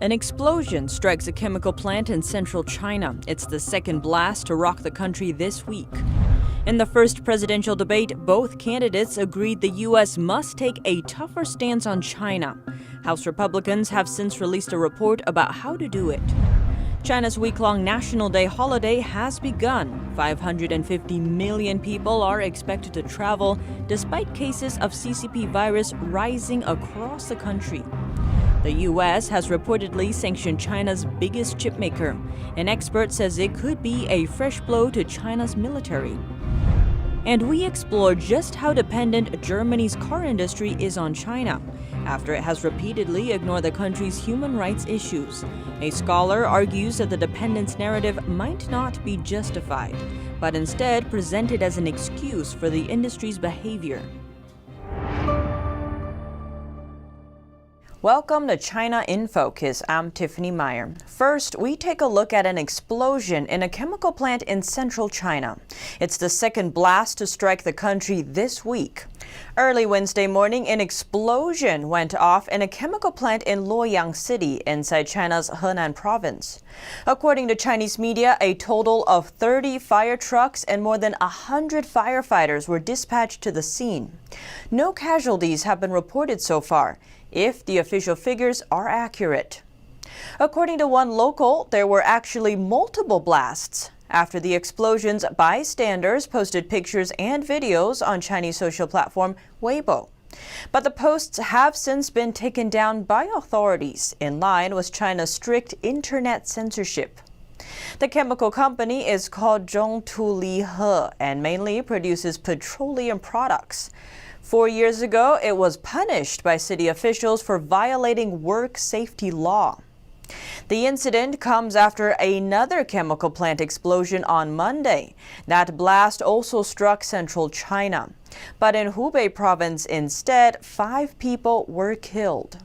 An explosion strikes a chemical plant in central China. It's the second blast to rock the country this week. In the first presidential debate, both candidates agreed the U.S. must take a tougher stance on China. House Republicans have since released a report about how to do it. China's week-long National Day holiday has begun. 550 million people are expected to travel, despite cases of CCP virus rising across the country. The U.S. has reportedly sanctioned China's biggest chipmaker. An expert says it could be a fresh blow to China's military. And we explore just how dependent Germany's car industry is on China, after it has repeatedly ignored the country's human rights issues. A scholar argues that the dependence narrative might not be justified, but instead presented as an excuse for the industry's behavior. Welcome to China in Focus. I'm Tiffany Meyer. First, we take a look at an explosion in a chemical plant in central China. It's the second blast to strike the country this week. Early Wednesday morning, an explosion went off in a chemical plant in Luoyang City inside China's Henan province. According to Chinese media, a total of 30 fire trucks and more than 100 firefighters were dispatched to the scene. No casualties have been reported so far, if the official figures are accurate. According to one local, there were actually multiple blasts. After the explosions, bystanders posted pictures and videos on Chinese social platform Weibo. But the posts have since been taken down by authorities, in line with China's strict internet censorship. The chemical company is called Zhongtulihe and mainly produces petroleum products. 4 years ago, it was punished by city officials for violating work safety law. The incident comes after another chemical plant explosion on Monday. That blast also struck central China. But in Hubei province instead, 5 people were killed.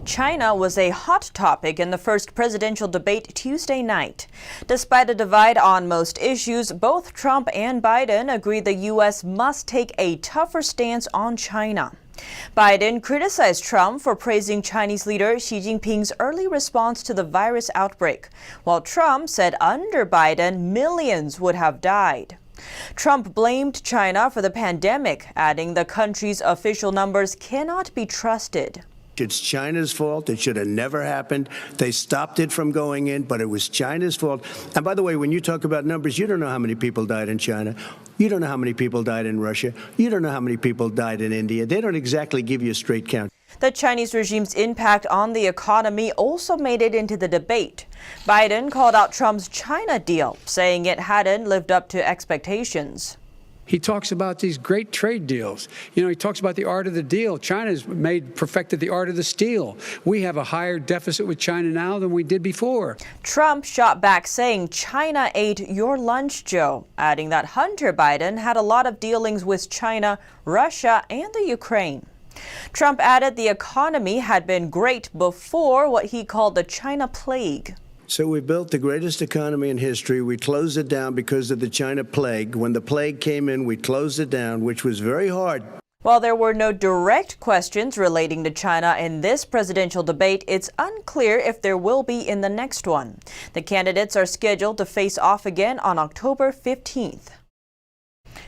China was a hot topic in the first presidential debate Tuesday night. Despite a divide on most issues, both Trump and Biden agreed the U.S. must take a tougher stance on China. Biden criticized Trump for praising Chinese leader Xi Jinping's early response to the virus outbreak, while Trump said under Biden, millions would have died. Trump blamed China for the pandemic, adding the country's official numbers cannot be trusted. It's China's fault. It should have never happened. They stopped it from going in, but it was China's fault. And by the way, when you talk about numbers, you don't know how many people died in China. You don't know how many people died in Russia. You don't know how many people died in India. They don't exactly give you a straight count. The Chinese regime's impact on the economy also made it into the debate. Biden called out Trump's China deal, saying it hadn't lived up to expectations. He talks about these great trade deals. He talks about the art of the deal. China's perfected the art of the steal. We have a higher deficit with China now than we did before. Trump shot back saying China ate your lunch, Joe, adding that Hunter Biden had a lot of dealings with China, Russia, and the Ukraine. Trump added the economy had been great before what he called the China plague. So we built the greatest economy in history. We closed it down because of the China plague. When the plague came in, we closed it down, which was very hard. While there were no direct questions relating to China in this presidential debate, it's unclear if there will be in the next one. The candidates are scheduled to face off again on October 15th.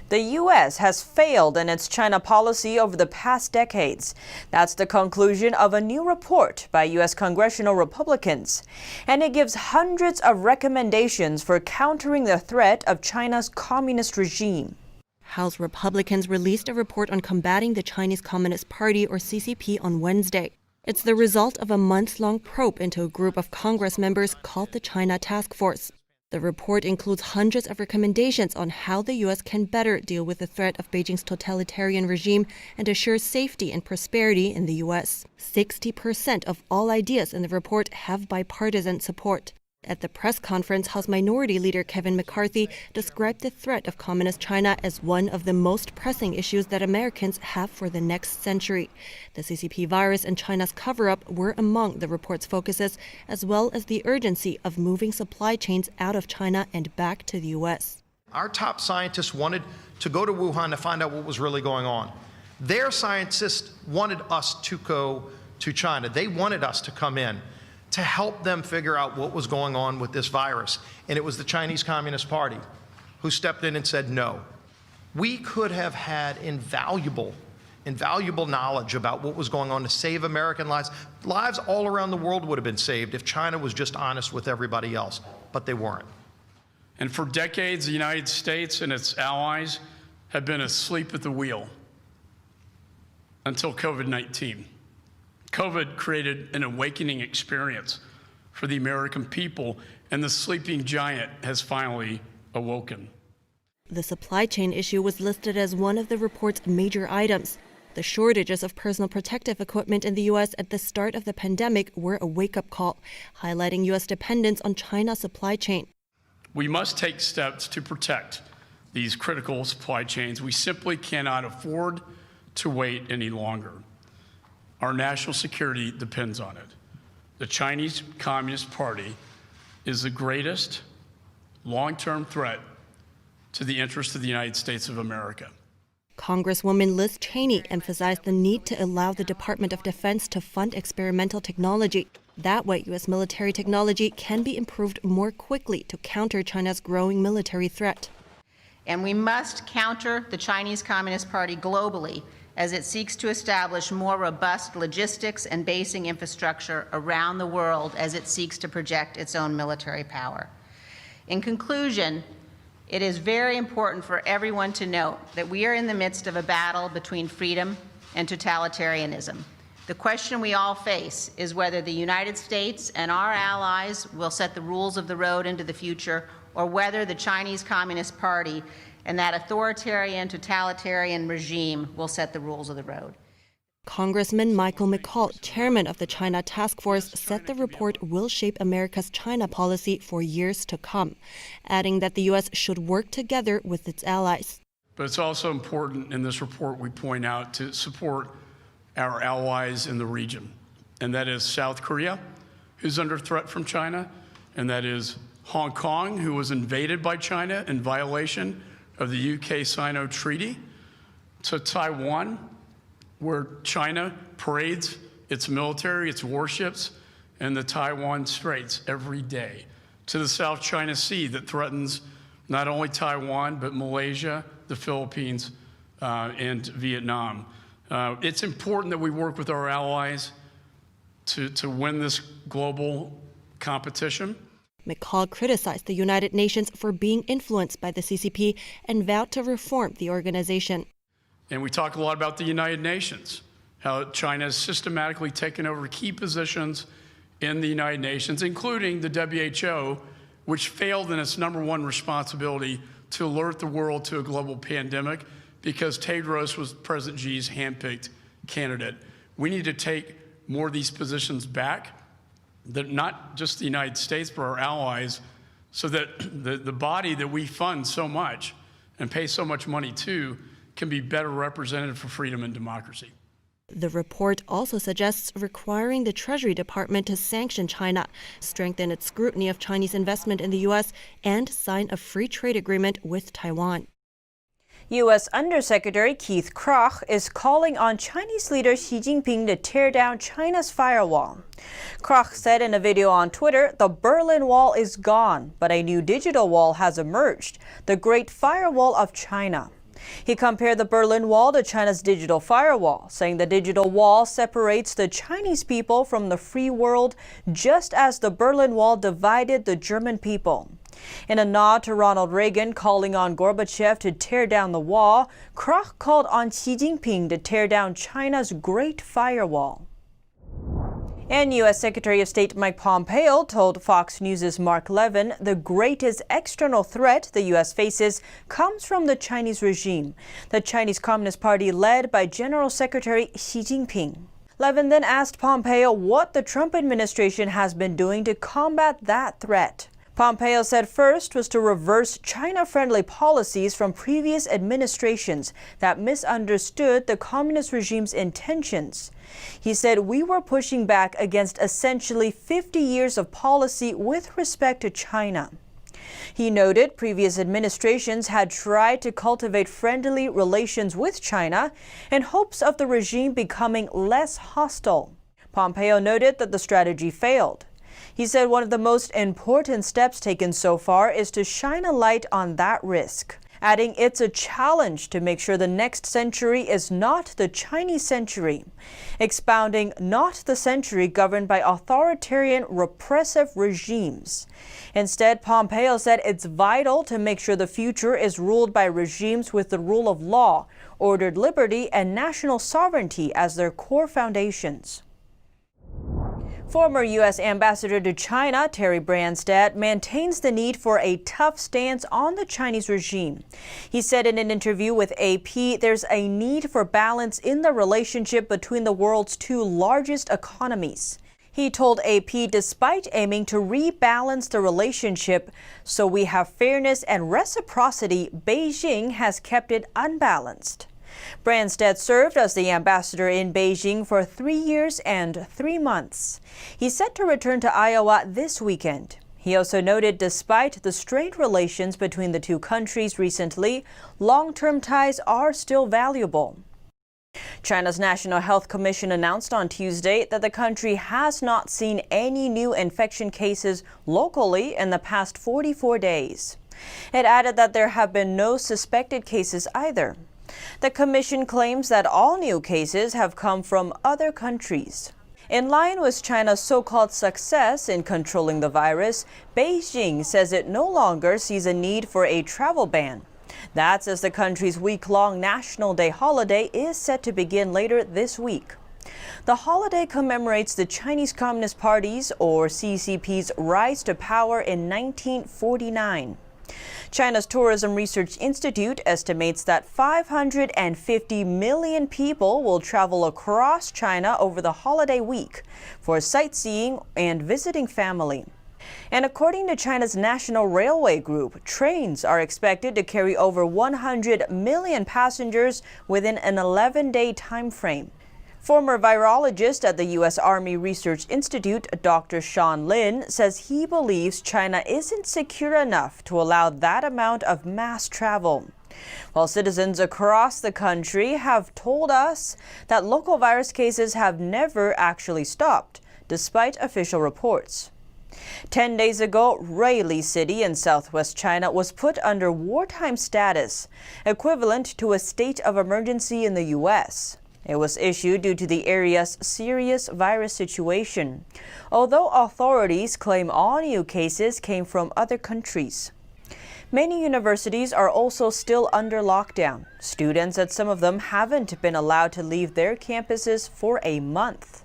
The U.S. has failed in its China policy over the past decades. That's the conclusion of a new report by U.S. congressional Republicans. And it gives hundreds of recommendations for countering the threat of China's communist regime. House Republicans released a report on combating the Chinese Communist Party, or CCP, on Wednesday. It's the result of a months-long probe into a group of Congress members called the China Task Force. The report includes hundreds of recommendations on how the U.S. can better deal with the threat of Beijing's totalitarian regime and assure safety and prosperity in the U.S. 60% of all ideas in the report have bipartisan support. At the press conference, House Minority Leader Kevin McCarthy described the threat of Communist China as one of the most pressing issues that Americans have for the next century. The CCP virus and China's cover-up were among the report's focuses, as well as the urgency of moving supply chains out of China and back to the U.S. Our top scientists wanted to go to Wuhan to find out what was really going on. Their scientists wanted us to go to China. They wanted us to come in to help them figure out what was going on with this virus. And it was the Chinese Communist Party who stepped in and said no. We could have had invaluable knowledge about what was going on to save American lives. Lives all around the world would have been saved if China was just honest with everybody else, but they weren't. And for decades, the United States and its allies have been asleep at the wheel until COVID-19. COVID created an awakening experience for the American people, and the sleeping giant has finally awoken. The supply chain issue was listed as one of the report's major items. The shortages of personal protective equipment in the U.S. at the start of the pandemic were a wake-up call, highlighting U.S. dependence on China's supply chain. We must take steps to protect these critical supply chains. We simply cannot afford to wait any longer. Our national security depends on it. The Chinese Communist Party is the greatest long-term threat to the interests of the United States of America. Congresswoman Liz Cheney emphasized the need to allow the Department of Defense to fund experimental technology. That way, U.S. military technology can be improved more quickly to counter China's growing military threat. And we must counter the Chinese Communist Party globally as it seeks to establish more robust logistics and basing infrastructure around the world as it seeks to project its own military power. In conclusion, it is very important for everyone to note that we are in the midst of a battle between freedom and totalitarianism. The question we all face is whether the United States and our allies will set the rules of the road into the future, or whether the Chinese Communist Party and that authoritarian, totalitarian regime will set the rules of the road. Congressman Michael McCaul, chairman of the China Task Force, said the report will shape America's China policy for years to come, adding that the U.S. should work together with its allies. But it's also important in this report we point out to support our allies in the region, and that is South Korea, who's under threat from China, and that is Hong Kong, who was invaded by China in violation of the UK-Sino Treaty, to Taiwan, where China parades its military, its warships, in the Taiwan Straits every day, to the South China Sea that threatens not only Taiwan, but Malaysia, the Philippines, and Vietnam. It's important that we work with our allies to win this global competition. McCaul criticized the United Nations for being influenced by the CCP and vowed to reform the organization. And we talk a lot about the United Nations, how China has systematically taken over key positions in the United Nations, including the WHO, which failed in its #1 responsibility to alert the world to a global pandemic because Tedros was President Xi's handpicked candidate. We need to take more of these positions back, that not just the United States, but our allies, so that the body that we fund so much and pay so much money to can be better represented for freedom and democracy. The report also suggests requiring the Treasury Department to sanction China, strengthen its scrutiny of Chinese investment in the U.S., and sign a free trade agreement with Taiwan. U.S. Undersecretary Keith Krach is calling on Chinese leader Xi Jinping to tear down China's firewall. Krach said in a video on Twitter, the Berlin Wall is gone, but a new digital wall has emerged, the Great Firewall of China. He compared the Berlin Wall to China's digital firewall, saying the digital wall separates the Chinese people from the free world, just as the Berlin Wall divided the German people. In a nod to Ronald Reagan calling on Gorbachev to tear down the wall, Krach called on Xi Jinping to tear down China's Great Firewall. And U.S. Secretary of State Mike Pompeo told Fox News' Mark Levin the greatest external threat the U.S. faces comes from the Chinese regime, the Chinese Communist Party led by General Secretary Xi Jinping. Levin then asked Pompeo what the Trump administration has been doing to combat that threat. Pompeo said first was to reverse China-friendly policies from previous administrations that misunderstood the communist regime's intentions. He said we were pushing back against essentially 50 years of policy with respect to China. He noted previous administrations had tried to cultivate friendly relations with China in hopes of the regime becoming less hostile. Pompeo noted that the strategy failed. He said one of the most important steps taken so far is to shine a light on that risk, adding it's a challenge to make sure the next century is not the Chinese century, expounding not the century governed by authoritarian, repressive regimes. Instead, Pompeo said it's vital to make sure the future is ruled by regimes with the rule of law, ordered liberty, and national sovereignty as their core foundations. Former U.S. Ambassador to China, Terry Branstad, maintains the need for a tough stance on the Chinese regime. He said in an interview with AP, there's a need for balance in the relationship between the world's two largest economies. He told AP despite aiming to rebalance the relationship so we have fairness and reciprocity, Beijing has kept it unbalanced. Branstad served as the ambassador in Beijing for 3 years and 3 months. He's set to return to Iowa this weekend. He also noted despite the strained relations between the two countries recently, long-term ties are still valuable. China's National Health Commission announced on Tuesday that the country has not seen any new infection cases locally in the past 44 days. It added that there have been no suspected cases either. The commission claims that all new cases have come from other countries. In line with China's so-called success in controlling the virus, Beijing says it no longer sees a need for a travel ban. That's as the country's week-long National Day holiday is set to begin later this week. The holiday commemorates the Chinese Communist Party's, or CCP's, rise to power in 1949. China's Tourism Research Institute estimates that 550 million people will travel across China over the holiday week for sightseeing and visiting family. And according to China's National Railway Group, trains are expected to carry over 100 million passengers within an 11-day time frame. Former virologist at the U.S. Army Research Institute, Dr. Sean Lin, says he believes China isn't secure enough to allow that amount of mass travel. While citizens across the country have told us that local virus cases have never actually stopped, despite official reports. 10 days ago, Ruili City in southwest China was put under wartime status, equivalent to a state of emergency in the U.S. It was issued due to the area's serious virus situation, although authorities claim all new cases came from other countries. Many universities are also still under lockdown. Students at some of them haven't been allowed to leave their campuses for a month.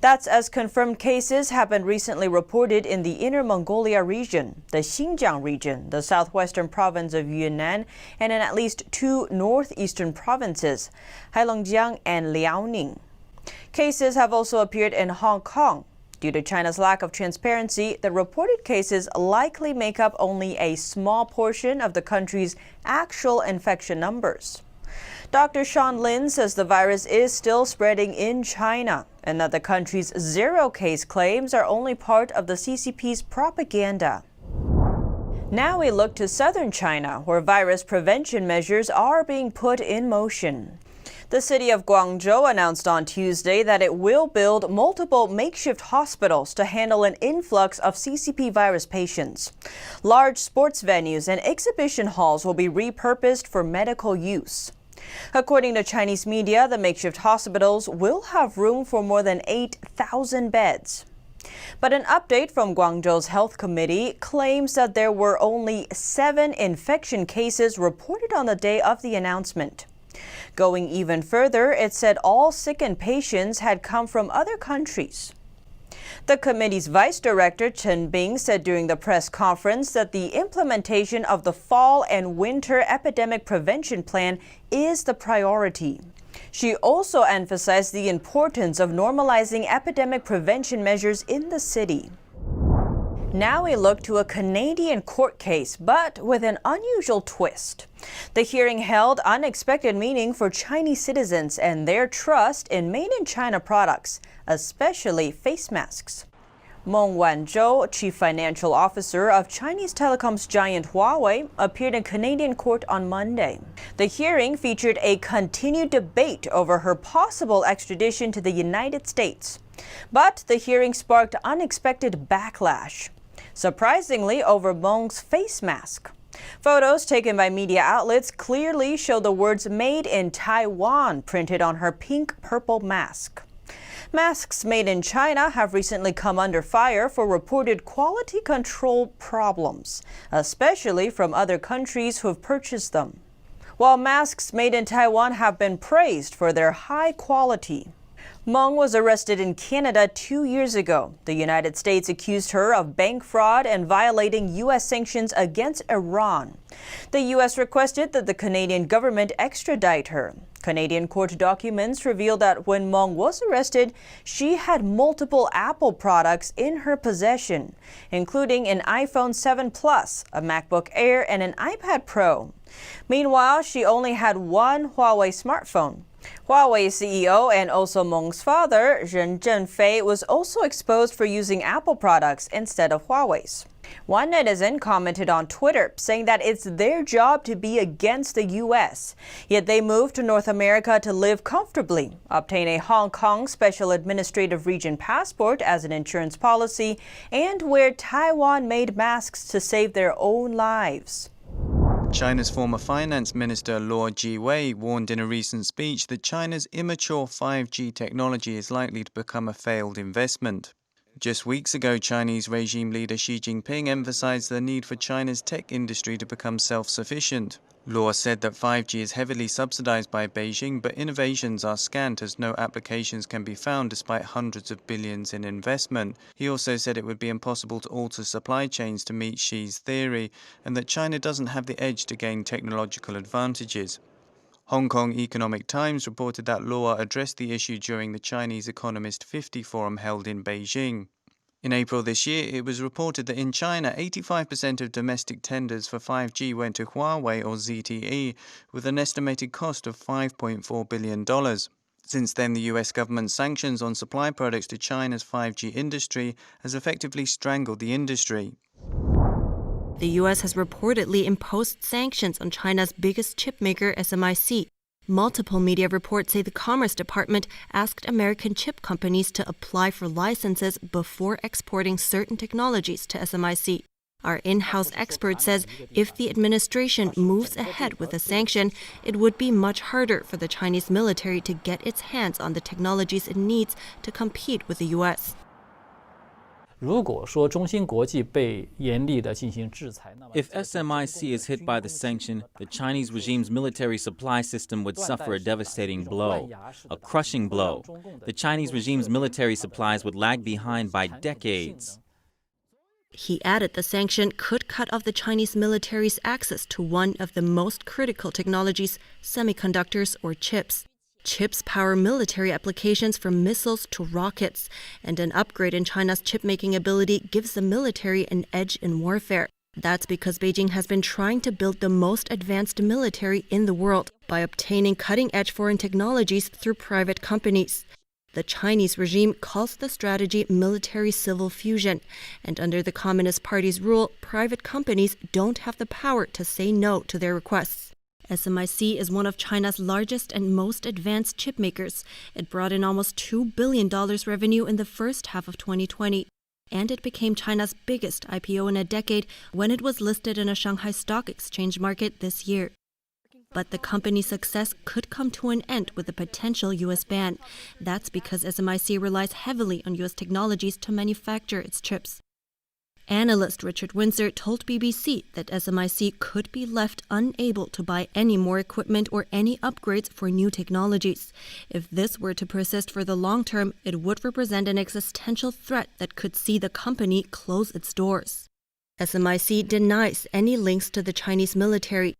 That's as confirmed cases have been recently reported in the Inner Mongolia region, the Xinjiang region, the southwestern province of Yunnan, and in at least 2 northeastern provinces, Heilongjiang and Liaoning. Cases have also appeared in Hong Kong. Due to China's lack of transparency, the reported cases likely make up only a small portion of the country's actual infection numbers. Dr. Sean Lin says the virus is still spreading in China and that the country's zero-case claims are only part of the CCP's propaganda. Now we look to southern China, where virus prevention measures are being put in motion. The city of Guangzhou announced on Tuesday that it will build multiple makeshift hospitals to handle an influx of CCP virus patients. Large sports venues and exhibition halls will be repurposed for medical use. According to Chinese media, the makeshift hospitals will have room for more than 8,000 beds. But an update from Guangzhou's health committee claims that there were only 7 infection cases reported on the day of the announcement. Going even further, it said all sickened patients had come from other countries. The committee's vice director, Chen Bing, said during the press conference that the implementation of the fall and winter epidemic prevention plan is the priority. She also emphasized the importance of normalizing epidemic prevention measures in the city. Now we look to a Canadian court case, but with an unusual twist. The hearing held unexpected meaning for Chinese citizens and their trust in made-in-China products, especially face masks. Meng Wanzhou, chief financial officer of Chinese telecoms giant Huawei, appeared in Canadian court on Monday. The hearing featured a continued debate over her possible extradition to the United States. But the hearing sparked unexpected backlash, surprisingly over Meng's face mask. Photos taken by media outlets clearly show the words "Made in Taiwan" printed on her pink-purple mask. Masks made in China have recently come under fire for reported quality control problems, especially from other countries who have purchased them. While masks made in Taiwan have been praised for their high quality, Meng was arrested in Canada 2 years ago. The United States accused her of bank fraud and violating U.S. sanctions against Iran. The U.S. requested that the Canadian government extradite her. Canadian court documents reveal that when Meng was arrested, she had multiple Apple products in her possession, including an iPhone 7 Plus, a MacBook Air, and an iPad Pro. Meanwhile, she only had one Huawei smartphone. Huawei CEO and also Meng's father, Ren Zhenfei, was also exposed for using Apple products instead of Huawei's. One netizen commented on Twitter saying that it's their job to be against the U.S., yet they moved to North America to live comfortably, obtain a Hong Kong Special Administrative Region passport as an insurance policy, and wear Taiwan-made masks to save their own lives. China's former finance minister Luo Jiwei warned in a recent speech that China's immature 5G technology is likely to become a failed investment. Just weeks ago, Chinese regime leader Xi Jinping emphasized the need for China's tech industry to become self-sufficient. Luo said that 5G is heavily subsidized by Beijing, but innovations are scant as no applications can be found despite hundreds of billions in investment. He also said it would be impossible to alter supply chains to meet Xi's theory, and that China doesn't have the edge to gain technological advantages. Hong Kong Economic Times reported that Luo addressed the issue during the Chinese Economist 50 forum held in Beijing. In April this year, it was reported that in China, 85% of domestic tenders for 5G went to Huawei or ZTE, with an estimated cost of $5.4 billion. Since then, the US government's sanctions on supply products to China's 5G industry has effectively strangled the industry. The U.S. has reportedly imposed sanctions on China's biggest chipmaker, SMIC. Multiple media reports say the Commerce Department asked American chip companies to apply for licenses before exporting certain technologies to SMIC. Our in-house expert says if the administration moves ahead with a sanction, it would be much harder for the Chinese military to get its hands on the technologies it needs to compete with the U.S. If SMIC is hit by the sanction, the Chinese regime's military supply system would suffer a devastating blow, a crushing blow. The Chinese regime's military supplies would lag behind by decades. He added the sanction could cut off the Chinese military's access to one of the most critical technologies, semiconductors or chips. Chips power military applications from missiles to rockets, and an upgrade in China's chip-making ability gives the military an edge in warfare. That's because Beijing has been trying to build the most advanced military in the world by obtaining cutting-edge foreign technologies through private companies. The Chinese regime calls the strategy military-civil fusion, and under the Communist Party's rule, private companies don't have the power to say no to their requests. SMIC is one of China's largest and most advanced chip makers. It brought in almost $2 billion revenue in the first half of 2020. And it became China's biggest IPO in a decade when it was listed in a Shanghai Stock Exchange market this year. But the company's success could come to an end with a potential U.S. ban. That's because SMIC relies heavily on U.S. technologies to manufacture its chips. Analyst Richard Windsor told BBC that SMIC could be left unable to buy any more equipment or any upgrades for new technologies. If this were to persist for the long term, it would represent an existential threat that could see the company close its doors. SMIC denies any links to the Chinese military.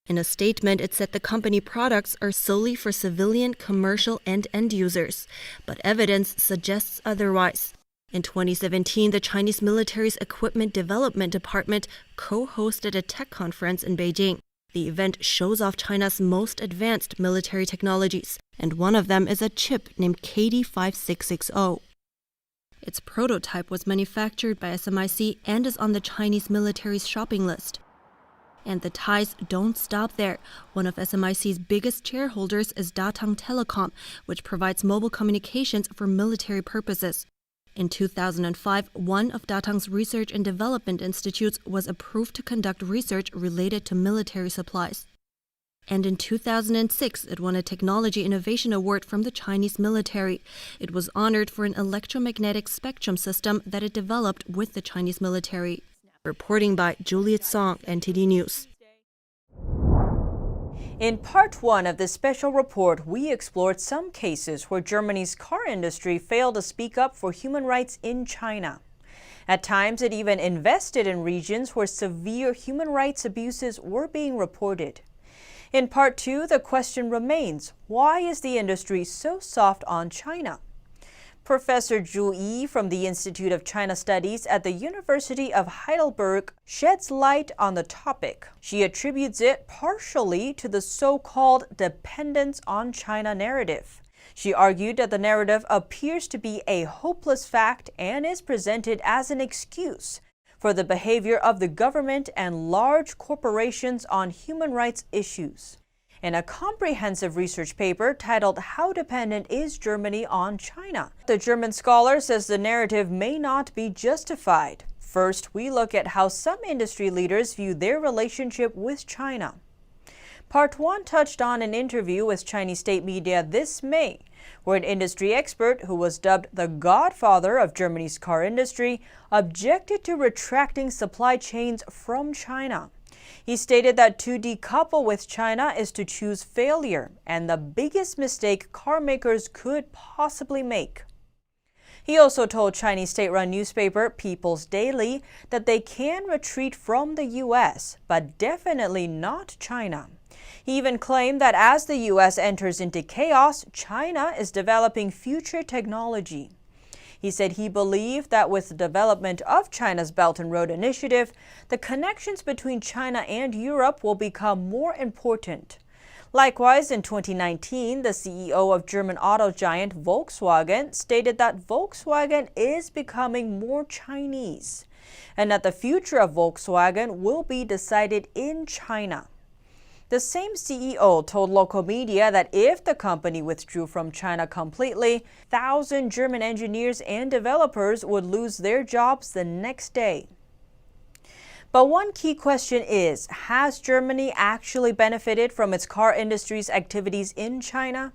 In a statement, it said the company products are solely for civilian, commercial, and end users, but evidence suggests otherwise. In 2017, the Chinese military's Equipment Development Department co-hosted a tech conference in Beijing. The event shows off China's most advanced military technologies, and one of them is a chip named KD5660. Its prototype was manufactured by SMIC and is on the Chinese military's shopping list. And the ties don't stop there. One of SMIC's biggest shareholders is Datang Telecom, which provides mobile communications for military purposes. In 2005, one of Datang's research and development institutes was approved to conduct research related to military supplies. And in 2006, it won a Technology Innovation Award from the Chinese military. It was honored for an electromagnetic spectrum system that it developed with the Chinese military. Reporting by Juliet Song, NTD News. In part one of this special report, we explored some cases where Germany's car industry failed to speak up for human rights in China. At times, it even invested in regions where severe human rights abuses were being reported. In part two, the question remains, why is the industry so soft on China? Professor Zhu Yi from the Institute of China Studies at the University of Heidelberg sheds light on the topic. She attributes it partially to the so-called dependence on China narrative. She argued that the narrative appears to be a hopeless fact and is presented as an excuse for the behavior of the government and large corporations on human rights issues. In a comprehensive research paper titled How Dependent is Germany on China? The German scholar says the narrative may not be justified. First, we look at how some industry leaders view their relationship with China. Part 1 touched on an interview with Chinese state media this May, where an industry expert who was dubbed the godfather of Germany's car industry objected to retracting supply chains from China. He stated that to decouple with China is to choose failure and the biggest mistake car makers could possibly make. He also told Chinese state-run newspaper People's Daily that they can retreat from the U.S., but definitely not China. He even claimed that as the U.S. enters into chaos, China is developing future technology. He said he believed that with the development of China's Belt and Road Initiative, the connections between China and Europe will become more important. Likewise, in 2019, the CEO of German auto giant Volkswagen stated that Volkswagen is becoming more Chinese, and that the future of Volkswagen will be decided in China. The same CEO told local media that if the company withdrew from China completely, 1,000 German engineers and developers would lose their jobs the next day. But one key question is, has Germany actually benefited from its car industry's activities in China?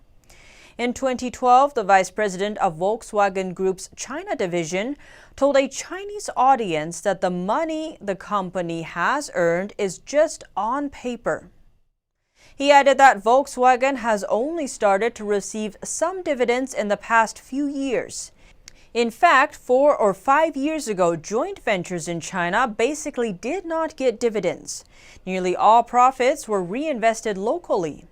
In 2012, the vice president of Volkswagen Group's China division told a Chinese audience that the money the company has earned is just on paper. He added that Volkswagen has only started to receive some dividends in the past few years. In fact, 4 or 5 years ago, joint ventures in China basically did not get dividends. Nearly all profits were reinvested locally.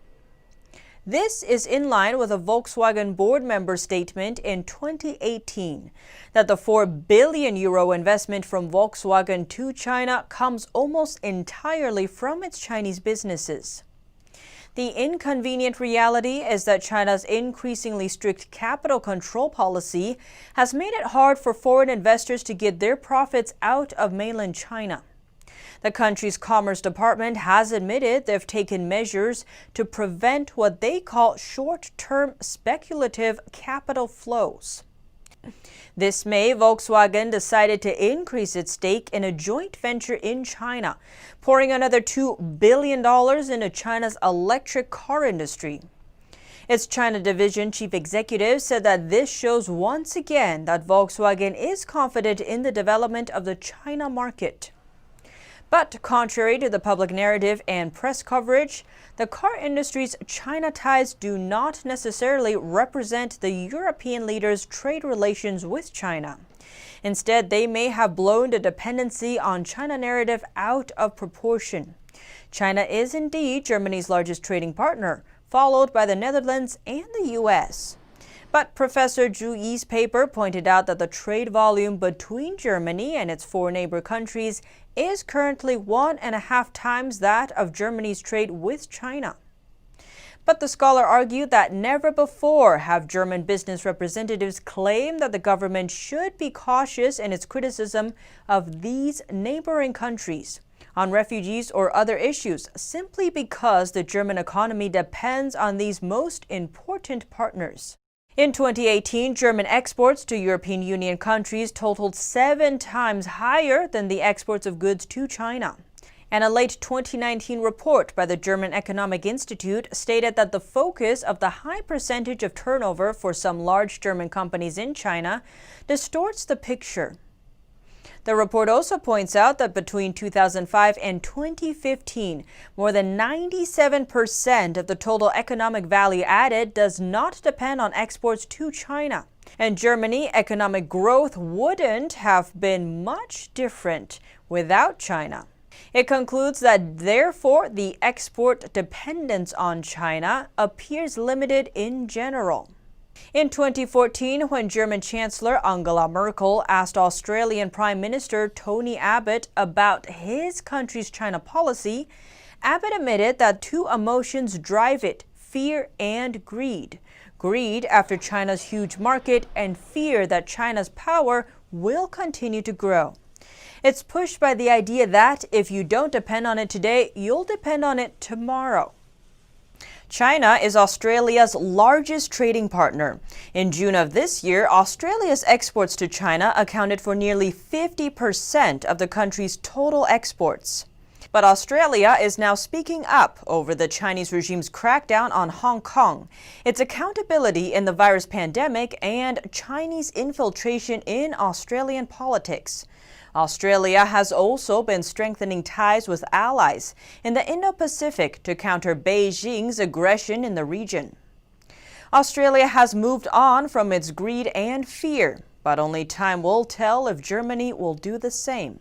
This is in line with a Volkswagen board member statement in 2018 that the €4 billion investment from Volkswagen to China comes almost entirely from its Chinese businesses. The inconvenient reality is that China's increasingly strict capital control policy has made it hard for foreign investors to get their profits out of mainland China. The country's Commerce Department has admitted they've taken measures to prevent what they call short-term speculative capital flows. This May, Volkswagen decided to increase its stake in a joint venture in China, pouring another $2 billion into China's electric car industry. Its China division chief executive said that this shows once again that Volkswagen is confident in the development of the China market. But contrary to the public narrative and press coverage, the car industry's China ties do not necessarily represent the European leaders' trade relations with China. Instead, they may have blown the dependency on China narrative out of proportion. China is indeed Germany's largest trading partner, followed by the Netherlands and the U.S. But Professor Zhu Yi's paper pointed out that the trade volume between Germany and its 4 neighbor countries is currently 1.5 times that of Germany's trade with China. But the scholar argued that never before have German business representatives claimed that the government should be cautious in its criticism of these neighboring countries on refugees or other issues, simply because the German economy depends on these most important partners. In 2018, German exports to European Union countries totaled 7 times higher than the exports of goods to China. And a late 2019 report by the German Economic Institute stated that the focus of the high percentage of turnover for some large German companies in China distorts the picture. The report also points out that between 2005 and 2015, more than 97% of the total economic value added does not depend on exports to China. In Germany, economic growth wouldn't have been much different without China. It concludes that, therefore, the export dependence on China appears limited in general. In 2014, when German Chancellor Angela Merkel asked Australian Prime Minister Tony Abbott about his country's China policy, Abbott admitted that 2 emotions drive it: fear and greed. Greed after China's huge market, and fear that China's power will continue to grow. It's pushed by the idea that if you don't depend on it today, you'll depend on it tomorrow. China is Australia's largest trading partner. In June of this year, Australia's exports to China accounted for nearly 50% of the country's total exports. But Australia is now speaking up over the Chinese regime's crackdown on Hong Kong, its accountability in the virus pandemic, and Chinese infiltration in Australian politics. Australia has also been strengthening ties with allies in the Indo-Pacific to counter Beijing's aggression in the region. Australia has moved on from its greed and fear, but only time will tell if Germany will do the same.